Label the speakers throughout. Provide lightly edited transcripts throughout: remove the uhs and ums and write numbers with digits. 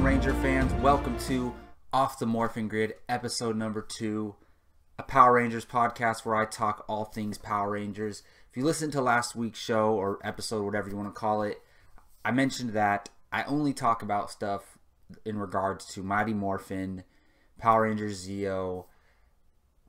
Speaker 1: Ranger fans, welcome to Off the Morphin Grid, episode number 2, a Power Rangers podcast where I talk all things Power Rangers. If you listened to last week's show or episode, whatever you want to call it, I mentioned that I only talk about stuff in regards to Mighty Morphin, Power Rangers Zeo,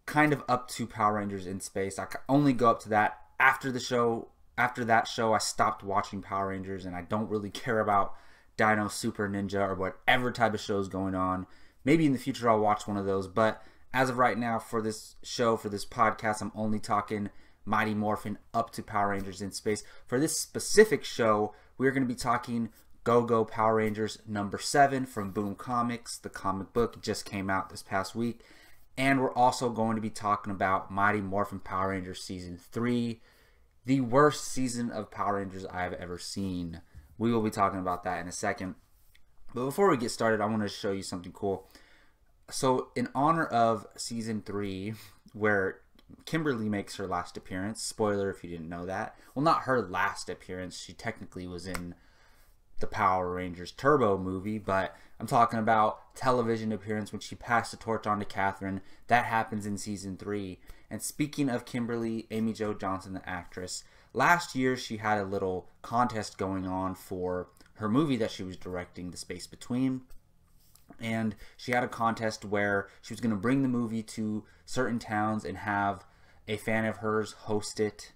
Speaker 1: kind of up to Power Rangers in Space. I only go up to that after the show. After that show, I stopped watching Power Rangers, and I don't really care about Dino Super Ninja or whatever type of show is going on. Maybe in the future I'll watch one of those, but as of right now for this show, for this podcast, I'm only talking Mighty Morphin up to Power Rangers in Space. For this specific show, we're going to be talking Go-Go Power Rangers number 7 from Boom Comics. The comic book just came out this past week. And we're also going to be talking about Mighty Morphin Power Rangers Season 3, the worst season of Power Rangers I've ever seen. We will be talking about that in a second. But before we get started, I want to show you something cool. So in honor of Season 3, where Kimberly makes her last appearance, spoiler if you didn't know that. Well, not her last appearance. She technically was in the Power Rangers Turbo movie, but I'm talking about television appearance when she passed the torch on to Catherine. That happens in Season 3. And speaking of Kimberly, Amy Jo Johnson, the actress, last year she had a little contest going on for her movie that she was directing, The Space Between. And she had a contest where she was going to bring the movie to certain towns and have a fan of hers host it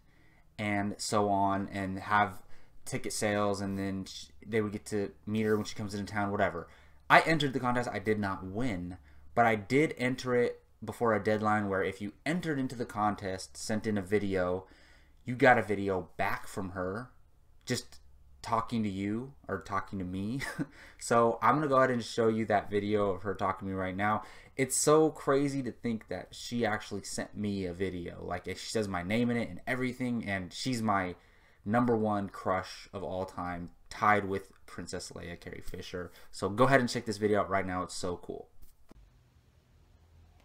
Speaker 1: and so on, and have ticket sales, and then they would get to meet her when she comes into town, whatever. I entered the contest. I did not win, but I did enter it before a deadline where if you entered into the contest, sent in a video, you got a video back from her just talking to you or talking to me. So I'm going to go ahead and show you that video of her talking to me right now. It's so crazy to think that she actually sent me a video. Like, she says my name in it and everything, and she's my #1 crush of all time, tied with Princess Leia, Carrie Fisher. So go ahead and check this video out right now. It's so cool.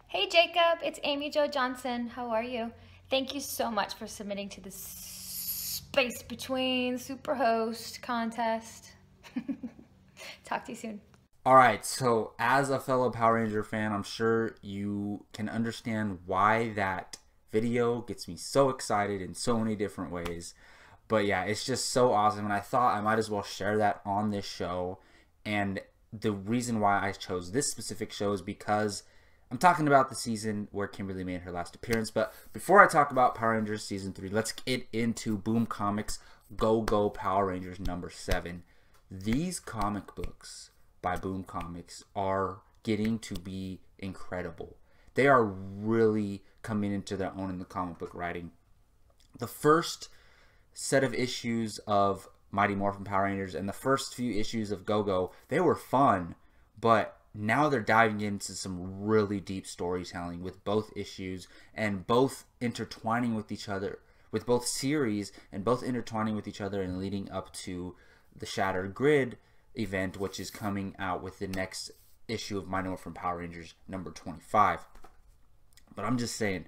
Speaker 2: Hey Jacob, it's Amy Jo Johnson. How are you? Thank you so much for submitting to the Space Between Superhost contest. Talk to you soon.
Speaker 1: Alright, so as a fellow Power Ranger fan, I'm sure you can understand why that video gets me so excited in so many different ways. But yeah, it's just so awesome, and I thought I might as well share that on this show. And the reason why I chose this specific show is because I'm talking about the season where Kimberly made her last appearance. But before I talk about Power Rangers Season 3, let's get into Boom Comics Go-Go Power Rangers number 7. These comic books by Boom Comics are getting to be incredible. They are really coming into their own in the comic book writing. The first set of issues of Mighty Morphin Power Rangers and the first few issues of Go-Go, they were fun, but now they're diving into some really deep storytelling with both issues and both intertwining with each other, with both series and both intertwining with each other and leading up to the Shattered Grid event, which is coming out with the next issue of Mighty Morphin Power Rangers number 25. But I'm just saying,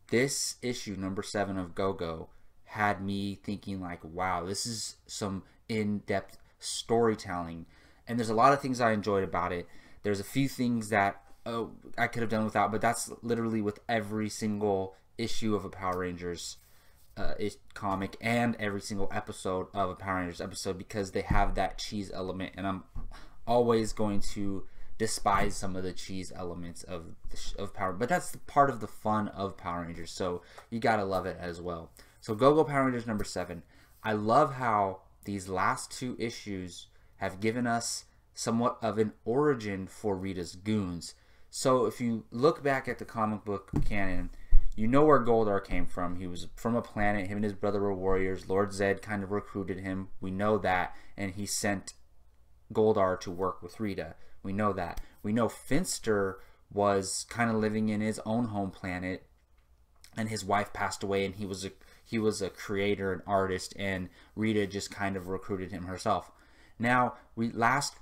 Speaker 1: this issue, number 7 of Go-Go, had me thinking like, wow, this is some in-depth storytelling. And there's a lot of things I enjoyed about it. There's a few things that I could have done without, but that's literally with every single issue of a Power Rangers comic and every single episode of a Power Rangers episode, because they have that cheese element, and I'm always going to despise some of the cheese elements of Power, but that's part of the fun of Power Rangers, so you gotta love it as well. So Go-Go Power Rangers number 7. I love how these last 2 issues have given us somewhat of an origin for Ritas Goons. So if you look back at the comic book canon, you know where Goldar came from. He was from a planet. Him and his brother were warriors. Lord Zedd kind of recruited him. We know that. And he sent Goldar to work with Rita. We know that. We know Finster was kind of living in his own home planet, and his wife passed away, and he was a creator, an artist, and Rita just kind of recruited him herself. Now, last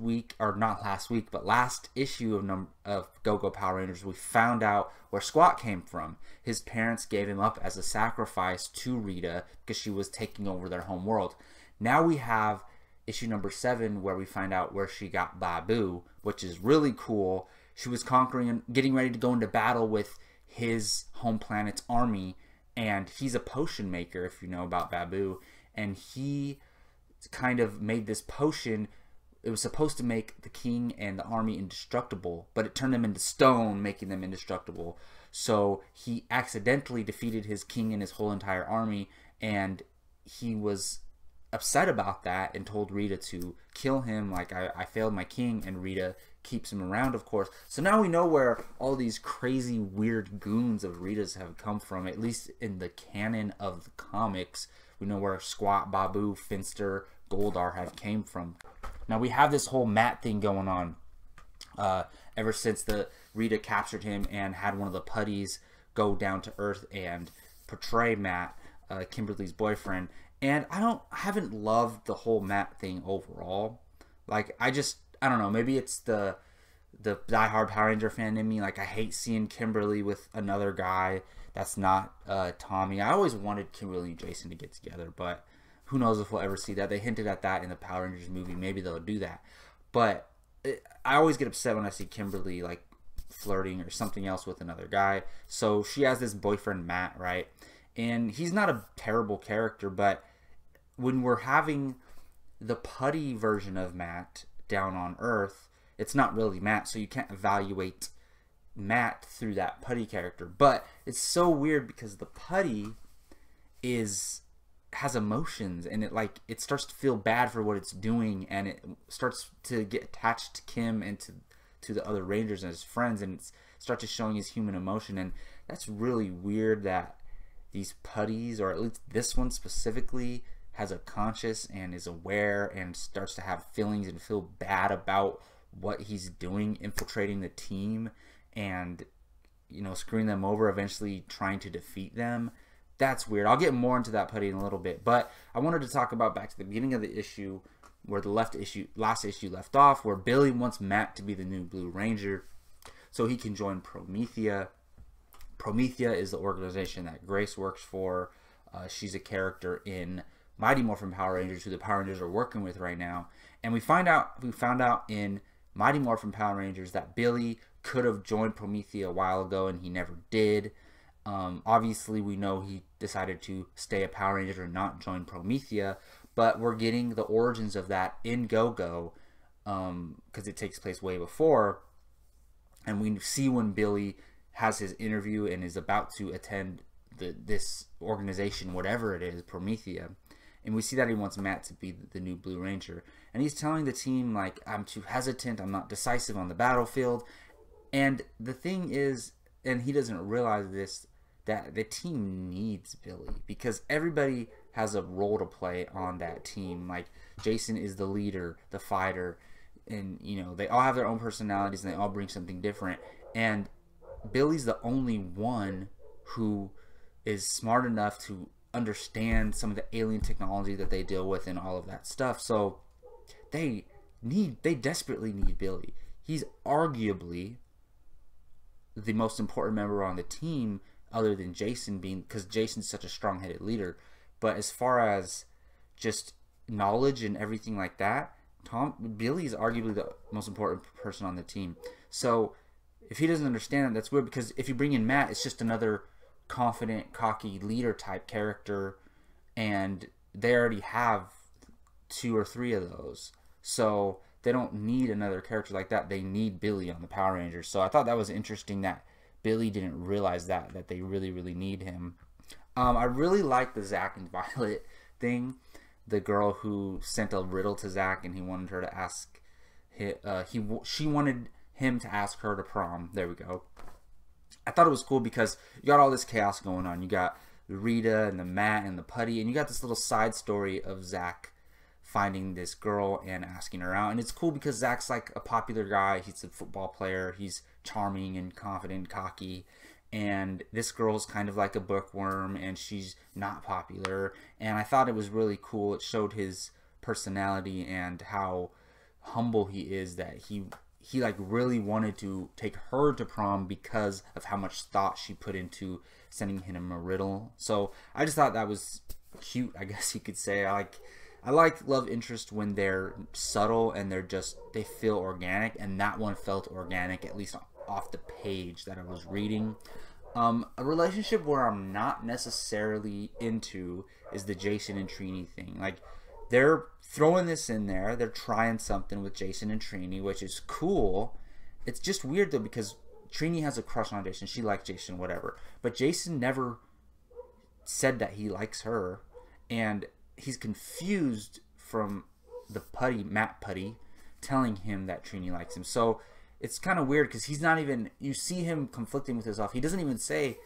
Speaker 1: issue of Go-Go Power Rangers, we found out where Squat came from. His parents gave him up as a sacrifice to Rita because she was taking over their home world. Now we have issue number 7, where we find out where she got Babu, which is really cool. She was conquering and getting ready to go into battle with his home planet's army, and he's a potion maker, if you know about Babu, and he kind of made this potion. It was supposed to make the king and the army indestructible, but it turned them into stone, making them indestructible. So he accidentally defeated his king and his whole entire army, and he was upset about that and told Rita to kill him, like, I failed my king, and Rita keeps him around, of course. So now we know where all these crazy weird goons of Rita's have come from, at least in the canon of the comics. We know where Squat, Babu, Finster, Goldar have came from. Now we have this whole Matt thing going on ever since the Rita captured him and had one of the putties go down to Earth and portray Matt, Kimberly's boyfriend. And I haven't loved the whole Matt thing overall. Like, I don't know, maybe it's the diehard Power Ranger fan in me. Like, I hate seeing Kimberly with another guy that's not Tommy. I always wanted Kimberly and Jason to get together, but who knows if we'll ever see that. They hinted at that in the Power Rangers movie. Maybe they'll do that. But I always get upset when I see Kimberly, like, flirting or something else with another guy. So she has this boyfriend, Matt, right? And he's not a terrible character, but when we're having the putty version of Matt down on Earth, it's not really Matt, so you can't evaluate Matt through that putty character. But it's so weird because the putty has emotions, and it starts to feel bad for what it's doing, and it starts to get attached to Kim and to the other Rangers and his friends, and it starts showing his human emotion. And that's really weird that these putties, or at least this one specifically, has a conscience and is aware and starts to have feelings and feel bad about what he's doing, infiltrating the team and, you know, screwing them over, eventually trying to defeat them. That's weird. I'll get more into that putty in a little bit, but I wanted to talk about back to the beginning of the issue, where the last issue left off, where Billy wants Matt to be the new Blue Ranger so he can join Promethea. Promethea is the organization that Grace works for. She's a character in Mighty Morphin Power Rangers, who the Power Rangers are working with right now. And we found out in Mighty Morphin Power Rangers that Billy could have joined Promethea a while ago, and he never did. Obviously, we know he decided to stay a Power Ranger and not join Promethea, but we're getting the origins of that in Go-Go, because it takes place way before. And we see when Billy has his interview and is about to attend this organization, whatever it is, Promethea. And we see that he wants Matt to be the new Blue Ranger. And he's telling the team, like, I'm too hesitant, I'm not decisive on the battlefield. And the thing is, and he doesn't realize this, that the team needs Billy, because everybody has a role to play on that team. Like, Jason is the leader, the fighter, and, you know, they all have their own personalities and they all bring something different. And Billy's the only one who is smart enough to understand some of the alien technology that they deal with and all of that stuff. So they desperately need Billy. He's arguably the most important member on the team, other than Jason, because Jason's such a strong-headed leader. But as far as just knowledge and everything like that, Billy is arguably the most important person on the team. So if he doesn't understand it, that's weird, because if you bring in Matt, it's just another confident, cocky leader type character, and they already have 2 or 3 of those. So they don't need another character like that. They need Billy on the Power Rangers. So I thought that was interesting that Billy didn't realize that they really, really need him. I really like the Zach and Violet thing. The girl who sent a riddle to Zach, and he wanted her to ask she wanted him to ask her to prom. There we go. I thought it was cool because you got all this chaos going on. You got Rita and the Matt and the Putty, and you got this little side story of Zach finding this girl and asking her out. And it's cool because Zach's like a popular guy. He's a football player. He's charming and confident, cocky. And this girl's kind of like a bookworm, and she's not popular. And I thought it was really cool. It showed his personality and how humble he is, that he like really wanted to take her to prom because of how much thought she put into sending him a riddle. So I just thought that was cute, I guess you could say. I I like love interest when they're subtle and they feel organic, and that one felt organic, at least off the page that I was reading. A relationship where I'm not necessarily into is the Jason and Trini thing. Like, they're throwing this in there. They're trying something with Jason and Trini, which is cool. It's just weird, though, because Trini has a crush on Jason. She likes Jason, whatever. But Jason never said that he likes her. And he's confused from the Matt Putty, telling him that Trini likes him. So it's kind of weird because he's not even, you see him conflicting with himself. He doesn't even say,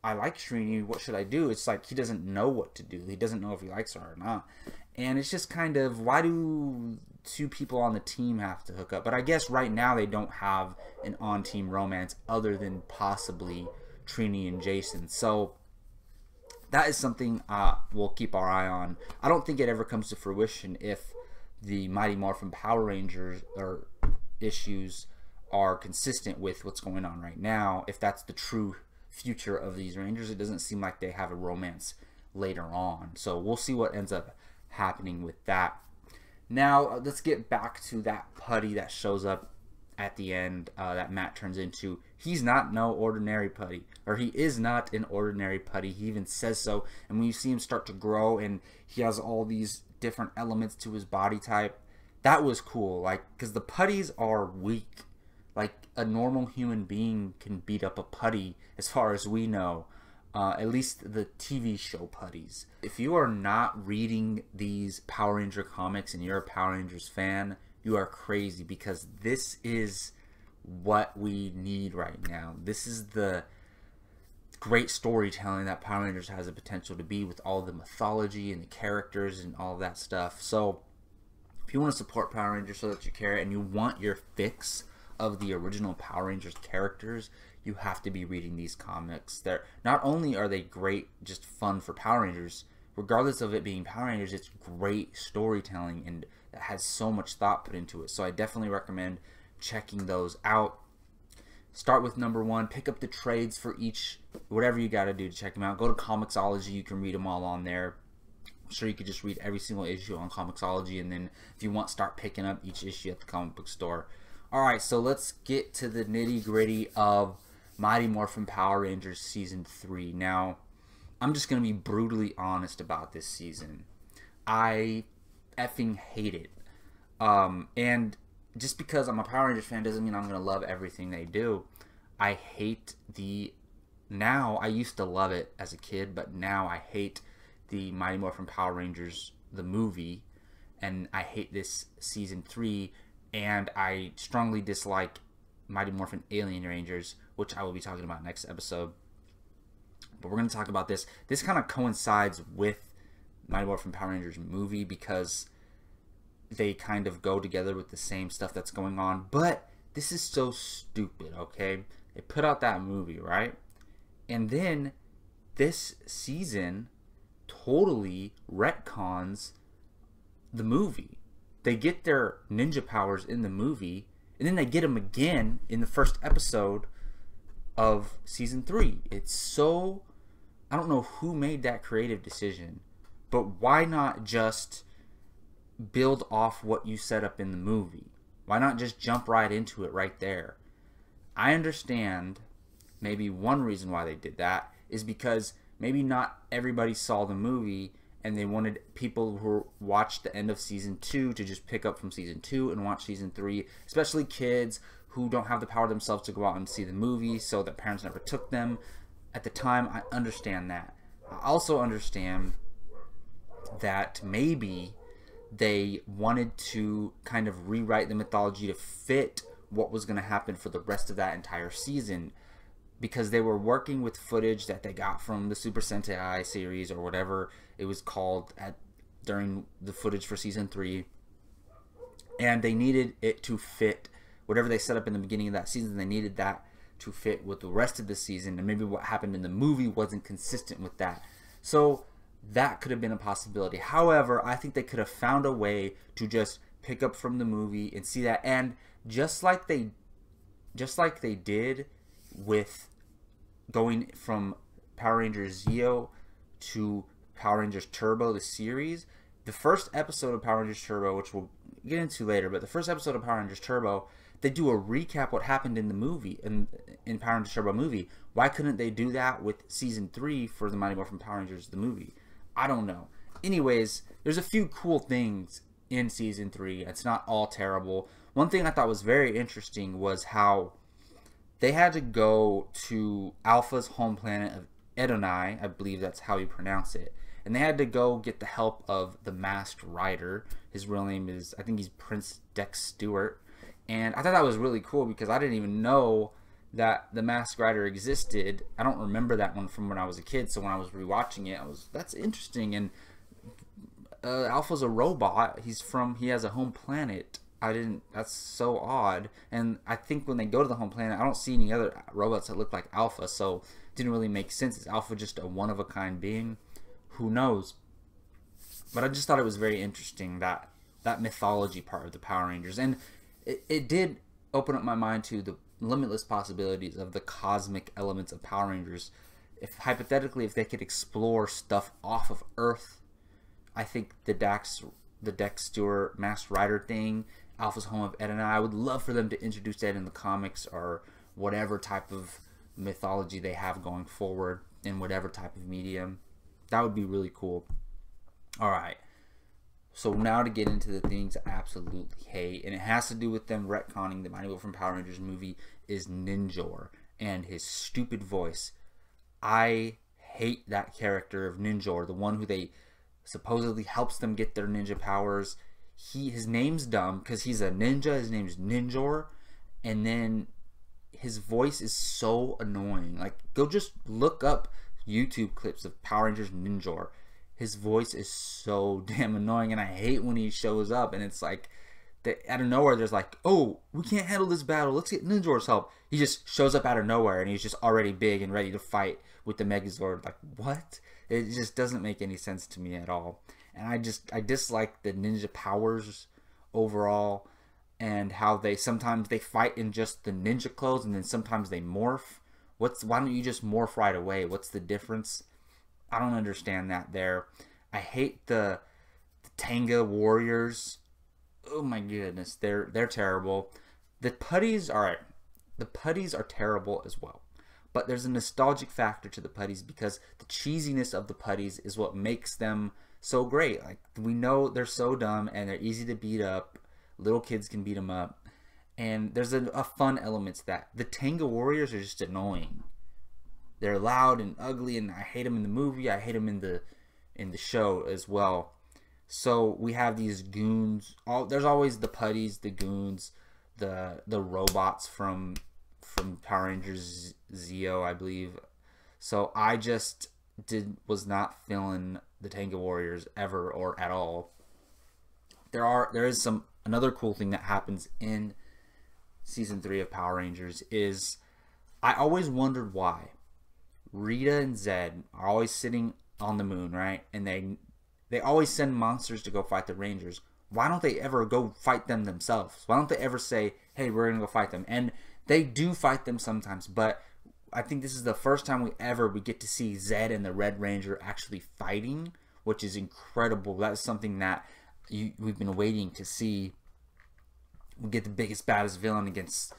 Speaker 1: I like Trini, what should I do? It's like he doesn't know what to do. He doesn't know if he likes her or not. And it's just kind of, why do two people on the team have to hook up? But I guess right now they don't have an on-team romance other than possibly Trini and Jason. So that is something we'll keep our eye on. I don't think it ever comes to fruition if the Mighty Morphin Power Rangers or issues are consistent with what's going on right now. If that's the true future of these Rangers, it doesn't seem like they have a romance later on. So we'll see what ends up happening with that. Now let's get back to that Putty that shows up at the end that Matt turns into. He's not no ordinary Putty, or he is not an ordinary Putty. He even says so. And when you see him start to grow and he has all these different elements to his body type, that was cool. Like, because the Putties are weak. Like, a normal human being can beat up a Putty as far as we know. At least the TV show Putties. If you are not reading these Power Ranger comics and you're a Power Rangers fan, you are crazy, because this is what we need right now. This is the great storytelling that Power Rangers has the potential to be, with all the mythology and the characters and all that stuff. So if you want to support Power Rangers so that you care and you want your fix of the original Power Rangers characters, you have to be reading these comics. They're not only are they great, just fun for Power Rangers, regardless of it being Power Rangers, it's great storytelling and it has so much thought put into it. So I definitely recommend checking those out. Start with number 1. Pick up the trades for each, whatever you got to do to check them out. Go to Comixology. You can read them all on there. I'm sure you could just read every single issue on Comixology, and then if you want, start picking up each issue at the comic book store. Alright, so let's get to the nitty-gritty of Mighty Morphin Power Rangers Season 3. Now, I'm just going to be brutally honest about this season. I effing hate it. And just because I'm a Power Rangers fan doesn't mean I'm going to love everything they do. I hate now, I used to love it as a kid, but now I hate the Mighty Morphin Power Rangers, the movie, and I hate this Season 3, and I strongly dislike Mighty Morphin Alien Rangers, which I will be talking about next episode. But we're going to talk about this. This kind of coincides with Mighty Morphin Power Rangers movie because they kind of go together with the same stuff that's going on. But this is so stupid, okay? They put out that movie, right? And then this season totally retcons the movie. They get their ninja powers in the movie, and then they get them again in the first episode of Season 3. It's so... I don't know who made that creative decision, but why not just build off what you set up in the movie? Why not just jump right into it right there? I understand maybe one reason why they did that is because maybe not everybody saw the movie and they wanted people who watched the end of Season 2 to just pick up from Season 2 and watch Season 3, especially kids who don't have the power themselves to go out and see the movie, so their parents never took them. At the time, I understand that. I also understand that maybe they wanted to kind of rewrite the mythology to fit what was going to happen for the rest of that entire season, because they were working with footage that they got from the Super Sentai series or whatever it was called during the footage for Season 3, and they needed it to fit whatever they set up in the beginning of that season. They needed that to fit with the rest of the season, and maybe what happened in the movie wasn't consistent with that. So that could have been a possibility. However, I think they could have found a way to just pick up from the movie and see that, and just like they did with going from Power Rangers Zeo to Power Rangers Turbo, the series, the first episode of Power Rangers Turbo, which we'll get into later, but the first episode of Power Rangers Turbo, they do a recap what happened in the movie, in Power Rangers Turbo movie. Why couldn't they do that with season 3 for the Mighty Morphin Power Rangers the movie? I don't know. Anyways, there's a few cool things in season 3. It's not all terrible. One thing I thought was very interesting was how they had to go to Alpha's home planet of Edonai, I believe that's how you pronounce it, and they had to go get the help of the Masked Rider. His real name is, I think he's Prince Dex Stewart, and I thought that was really cool because I didn't even know that the Masked Rider existed. I don't remember that one from when I was a kid, so when I was rewatching it, that's interesting. And Alpha's a robot. He has a home planet. That's so odd. And I think when they go to the home planet, I don't see any other robots that look like Alpha, so it didn't really make sense. Is Alpha just a one-of-a-kind being? Who knows? But I just thought it was very interesting, that mythology part of the Power Rangers. And it did open up my mind to the limitless possibilities of the cosmic elements of Power Rangers. If hypothetically, if they could explore stuff off of Earth, I think the Dex Stewart Masked Rider thing, Alpha's home of Edna, I would love for them to introduce that in the comics or whatever type of mythology they have going forward in whatever type of medium. That would be really cool. Alright, so now to get into the things I absolutely hate, and it has to do with them retconning the Mighty Morphin Power Rangers movie, is Ninjor and his stupid voice. I hate that character of Ninjor, the one who they supposedly helps them get their ninja powers. His name's dumb because he's a ninja. His name's Ninjor, and then his voice is so annoying. Like, go just look up YouTube clips of Power Rangers Ninjor. His voice is so damn annoying, and I hate when he shows up and it's like out of nowhere there's like, oh, we can't handle this battle, let's get Ninjor's help. He just shows up out of nowhere and he's just already big and ready to fight with the Megazord. Like, what? It just doesn't make any sense to me at all. And I dislike the ninja powers overall, and how sometimes they fight in just the ninja clothes and then sometimes they morph. Why don't you just morph right away? What's the difference? I don't understand that there. I hate the Tanga Warriors. Oh my goodness, they're terrible. The putties are terrible as well. But there's a nostalgic factor to the putties because the cheesiness of the putties is what makes them so great. Like, we know they're so dumb and they're easy to beat up. Little kids can beat them up. And there's a fun element to that. The Tanga Warriors are just annoying. They're loud and ugly, and I hate them in the movie. I hate them in the show as well. So we have these goons. There's always the putties, the goons, the robots from Power Rangers Zeo, I believe. So I just was not feeling the Tanga Warriors ever or at all. There is another cool thing that happens in season 3 of Power Rangers is I always wondered why Rita and Zedd are always sitting on the moon, right? And they always send monsters to go fight the Rangers. Why don't they ever go fight them themselves? Why don't they ever say, hey, we're going to go fight them? And they do fight them sometimes, but I think this is the first time we get to see Zedd and the Red Ranger actually fighting, which is incredible. That's something that we've been waiting to see. We get the biggest, baddest villain against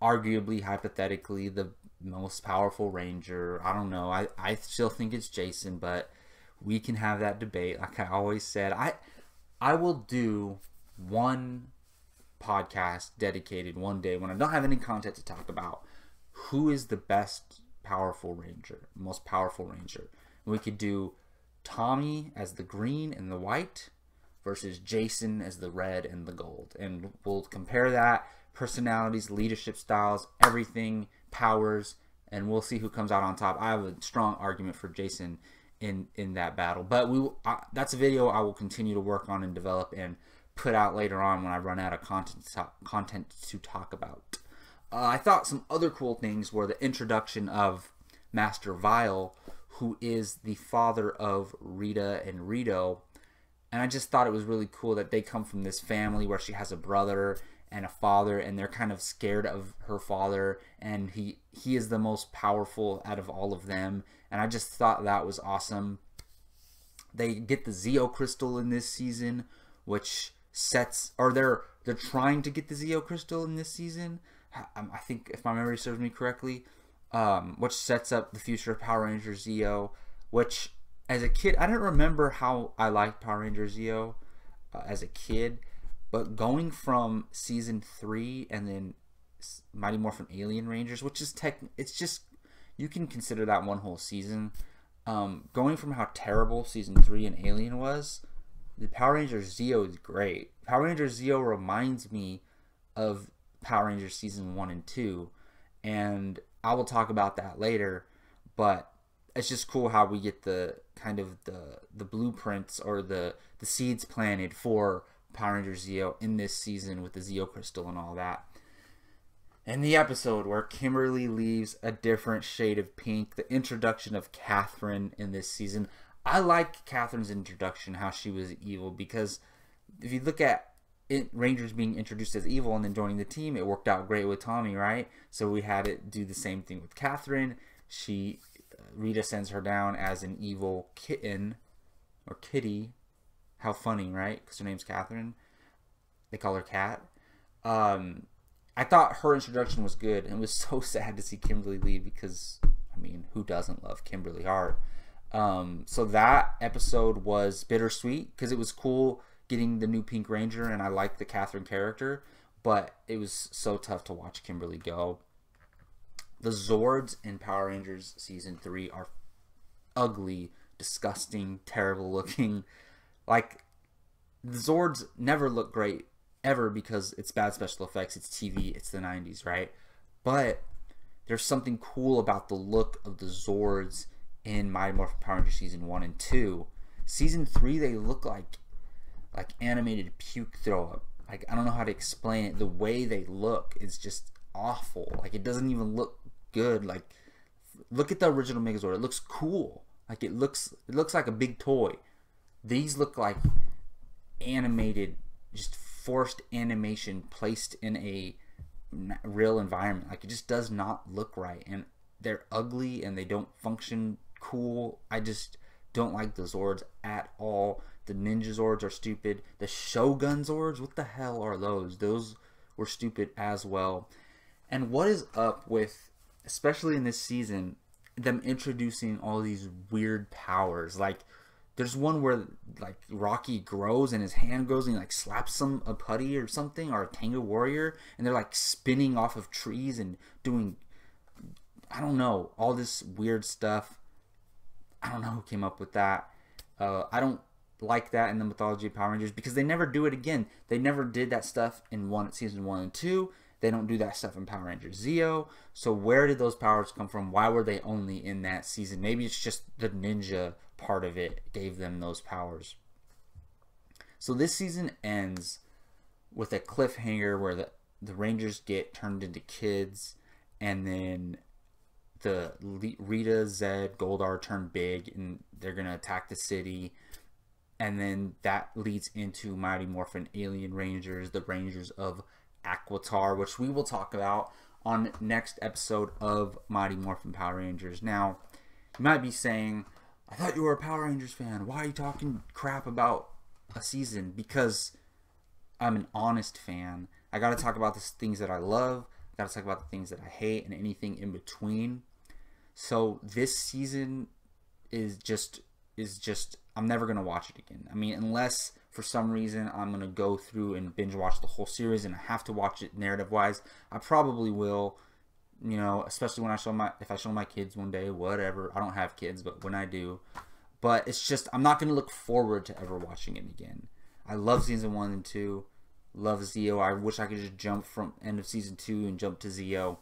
Speaker 1: arguably, hypothetically, the most powerful Ranger. I don't know. I still think it's Jason, but we can have that debate. Like I always said, I will do one podcast dedicated one day when I don't have any content to talk about who is the best powerful Ranger, most powerful Ranger. And we could do Tommy as the green and the white versus Jason as the red and the gold, and we'll compare that, personalities, leadership styles, everything, powers, and we'll see who comes out on top. I have a strong argument for Jason in that battle, but that's a video I will continue to work on and develop and put out later on when I run out of content to talk about. I thought some other cool things were the introduction of Master Vile, who is the father of Rita and Rito, and I just thought it was really cool that they come from this family where she has a brother and a father, and they're kind of scared of her father, and he is the most powerful out of all of them, and I just thought that was awesome. They get the Zeo Crystal in this season, which sets, or they're trying to get the Zeo Crystal in this season. I think, if my memory serves me correctly, which sets up the future of Power Rangers Zeo. Which, as a kid, I didn't remember how I liked Power Rangers Zeo as a kid, but going from season 3 and then Mighty Morphin Alien Rangers, which is it's just, you can consider that one whole season. Going from how terrible season 3 and Alien was, the Power Rangers Zeo is great. Power Rangers Zeo reminds me of Power Rangers season 1 and 2, and I will talk about that later, but it's just cool how we get the kind of the blueprints or the seeds planted for Power Rangers Zeo in this season with the Zeo Crystal and all that. In the episode where Kimberly leaves a different shade of pink, the introduction of Catherine in this season. I like Catherine's introduction, how she was evil, because if you look at it, Rangers being introduced as evil and then joining the team, it worked out great with Tommy, right? So we had it do the same thing with Catherine. Rita sends her down as an evil kitten, or kitty. How funny, right? Because her name's Catherine. They call her Cat. I thought her introduction was good, and it was so sad to see Kimberly leave because, I mean, who doesn't love Kimberly Hart? So that episode was bittersweet because it was cool getting the new Pink Ranger, and I liked the Catherine character, but it was so tough to watch Kimberly go. The Zords in Power Rangers Season 3 are ugly, disgusting, terrible looking. Like, the Zords never look great ever because it's bad special effects, it's TV, it's the 90s, right? But there's something cool about the look of the Zords in Mighty Morphin Power Rangers Season 1 and 2. Season 3, they look like animated puke throw up. Like, I don't know how to explain it. The way they look is just awful. Like, it doesn't even look good. Like, look at the original Megazord. It looks cool. Like, it looks like a big toy. These look like animated, just forced animation placed in a real environment. Like, it just does not look right, and they're ugly and they don't function cool. I just don't like the Zords at all. The Ninja Zords are stupid. The Shogun Zords, what the hell are those? Those were stupid as well. And what is up with, especially in this season, them introducing all these weird powers? Like, there's one where, like, Rocky grows and his hand grows and he, like, slaps a putty or something, or a Tenga Warrior, and they're, like, spinning off of trees and doing, I don't know, all this weird stuff. I don't know who came up with that. I don't like that in the mythology of Power Rangers because they never do it again. They never did that stuff in Season 1 and 2. They don't do that stuff in Power Rangers Zeo. So where did those powers come from? Why were they only in that season? Maybe it's just the ninja part of it gave them those powers. So this season ends with a cliffhanger where the Rangers get turned into kids, and then the Rita, Zedd, Goldar turn big, and they're going to attack the city. And then that leads into Mighty Morphin Alien Rangers, the Rangers of Aquitar, which we will talk about on next episode of Mighty Morphin Power Rangers. Now, you might be saying, I thought you were a Power Rangers fan. Why are you talking crap about a season? Because I'm an honest fan. I got to talk about the things that I love. I got to talk about the things that I hate and anything in between. So this season is just I'm never going to watch it again. I mean, unless for some reason I'm going to go through and binge watch the whole series and I have to watch it narrative wise, I probably will, you know, especially when if I show my kids one day, whatever. I don't have kids, but when I do. But it's just, I'm not going to look forward to ever watching it again. I love season 1 and 2. Love Zeo. I wish I could just jump from end of season 2 and jump to Zeo.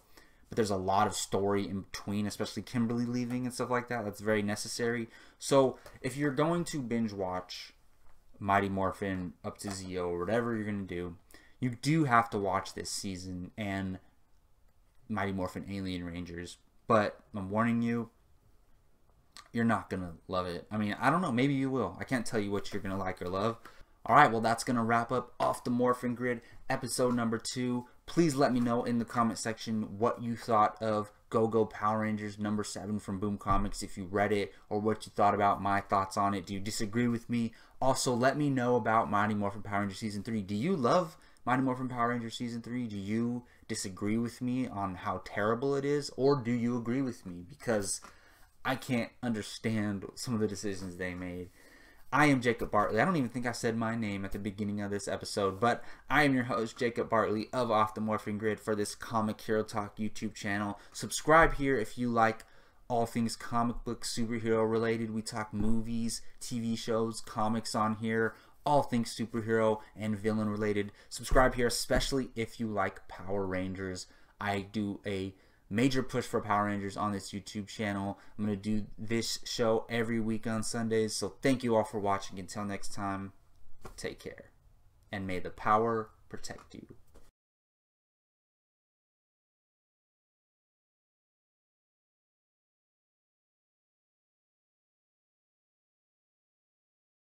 Speaker 1: But there's a lot of story in between, especially Kimberly leaving and stuff like that. That's very necessary. So if you're going to binge watch Mighty Morphin up to Zeo or whatever you're going to do, you do have to watch this season and Mighty Morphin Alien Rangers. But I'm warning you, you're not going to love it. I mean, I don't know. Maybe you will. I can't tell you what you're going to like or love. Alright, well, that's going to wrap up Off the Morphin Grid, episode number 2. Please let me know in the comment section what you thought of Go Power Rangers number 7 from Boom Comics, if you read it, or what you thought about my thoughts on it. Do you disagree with me? Also, let me know about Mighty Morphin Power Rangers Season 3. Do you love Mighty Morphin Power Rangers Season 3? Do you disagree with me on how terrible it is? Or do you agree with me? Because I can't understand some of the decisions they made. I am Jacob Bartley. I don't even think I said my name at the beginning of this episode, but I am your host, Jacob Bartley of Off the Morphin Grid for this Comic Hero Talk YouTube channel. Subscribe here if you like all things comic book superhero related. We talk movies, TV shows, comics on here, all things superhero and villain related. Subscribe here, especially if you like Power Rangers. I do a major push for Power Rangers on this YouTube channel. I'm going to do this show every week on Sundays. So thank you all for watching. Until next time, take care. And may the power protect you.